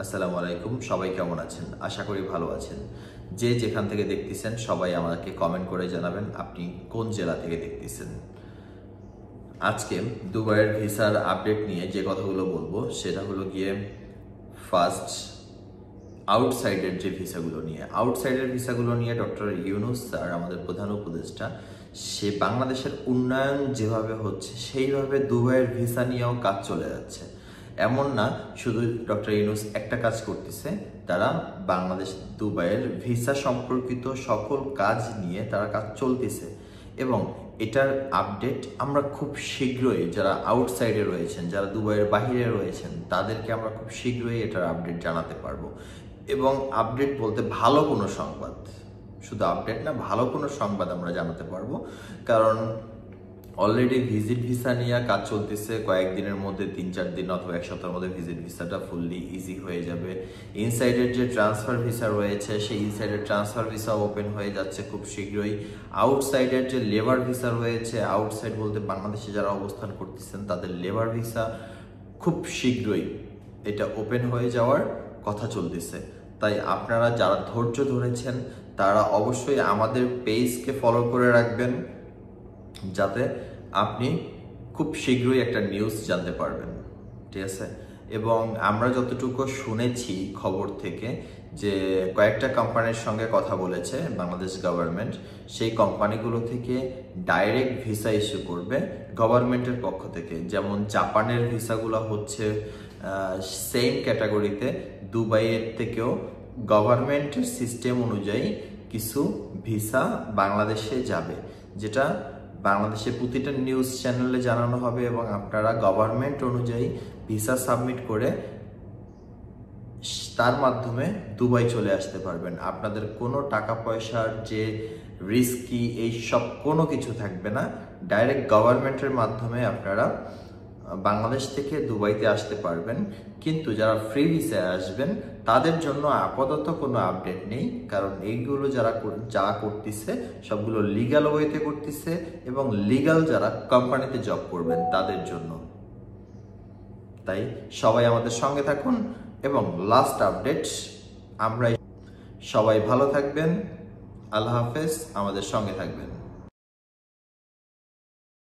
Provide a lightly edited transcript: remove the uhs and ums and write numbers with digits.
আসসালামু আলাইকুম। সবাই কেমন আছেন? আশা করি ভালো আছেন। যে যেখান থেকে দেখতেছেন সবাই আমাকে কমেন্ট করে জানাবেন আপনি কোন জেলা থেকে দেখতেছেন। আজকে দুবাইয়ের ভিসার আপডেট নিয়ে যে কথাগুলো বলবো সেটা হলো গিয়ে ফার্স্ট আউটসাইডের যে ভিসাগুলো নিয়ে ডক্টর ইউনূস স্যার আমাদের প্রধান উপদেষ্টা সে বাংলাদেশের উন্নয়ন যেভাবে হচ্ছে সেইভাবে দুবাইয়ের ভিসা নিয়েও কাজ চলে যাচ্ছে। এমন না শুধু ডক্টর ইউনূস একটা কাজ করতেছে, তারা বাংলাদেশ দুবাইয়ের ভিসা সম্পর্কিত সকল কাজ নিয়ে তারা কাজ চলতেছে এবং এটার আপডেট আমরা খুব শীঘ্রই, যারা আউটসাইডে রয়েছেন, যারা দুবাইয়ের বাহিরে রয়েছেন, তাদেরকে আমরা খুব শীঘ্রই এটার আপডেট জানাতে পারবো। এবং আপডেট বলতে ভালো কোনো সংবাদ, শুধু আপডেট না, ভালো কোনো সংবাদ আমরা জানাতে পারবো। কারণ অলরেডি ভিজিট ভিসা নিয়ে কাজ চলতেছে, কয়েকদিনের মধ্যে 3-4 দিন অথবা এক সপ্তাহের মধ্যে ভিজিট ভিসাটা ফুললি ইজি হয়ে যাবে। ইনসাইডের যে ট্রান্সফার ভিসা রয়েছে সেই ইনসাইডের ট্রান্সফার ভিসা ওপেন হয়ে যাচ্ছে খুব শীঘ্রই। আউটসাইডের যে লেবার ভিসা রয়েছে, আউটসাইড বলতে বাংলাদেশে যারা অবস্থান করতেছেন তাদের লেবার ভিসা খুব শীঘ্রই এটা ওপেন হয়ে যাওয়ার কথা চলতেছে। তাই আপনারা যারা ধৈর্য ধরেছেন তারা অবশ্যই আমাদের পেজকে ফলো করে রাখবেন, যাতে আপনি খুব শীঘ্রই একটা নিউজ জানতে পারবেন, ঠিক আছে? এবং আমরা যতটুকু শুনেছি খবর থেকে যে কয়েকটা কোম্পানির সঙ্গে কথা বলেছে বাংলাদেশ গভর্নমেন্ট, সেই কোম্পানিগুলো থেকে ডাইরেক্ট ভিসা ইস্যু করবে গভর্নমেন্টের পক্ষ থেকে। যেমন জাপানের ভিসাগুলো হচ্ছে সেম ক্যাটাগরিতে, দুবাইয়ের থেকেও গভর্নমেন্টের সিস্টেম অনুযায়ী কিছু ভিসা বাংলাদেশে যাবে, যেটা বাংলাদেশে প্রতিটা নিউজ চ্যানেলে জানানো হবে এবং আপনারা গভর্নমেন্ট অনুযায়ী ভিসা সাবমিট করে তার মাধ্যমে দুবাই চলে আসতে পারবেন। আপনাদের কোনো টাকা পয়সার যে রিস্কি এই সব কোনো কিছু থাকবে না, ডাইরেক্ট গভর্নমেন্টের মাধ্যমে আপনারা বাংলাদেশ থেকে দুবাইতে আসতে পারবেন। কিন্তু যারা ফ্রি ভিসায় আসবেন তাদের জন্য আপাতত কোনো আপডেট নেই, কারণ এইগুলো যারা করতেছে সবগুলো লিগ্যাল ওয়েতে করতেছে এবং লিগ্যাল যারা কোম্পানিতে জব করবেন তাদের জন্য। তাই সবাই আমাদের সঙ্গে থাকুন এবং লাস্ট আপডেট আমরা সবাই ভালো থাকবেন। আল্লাহ হাফেজ, আমাদের সঙ্গে থাকবেন।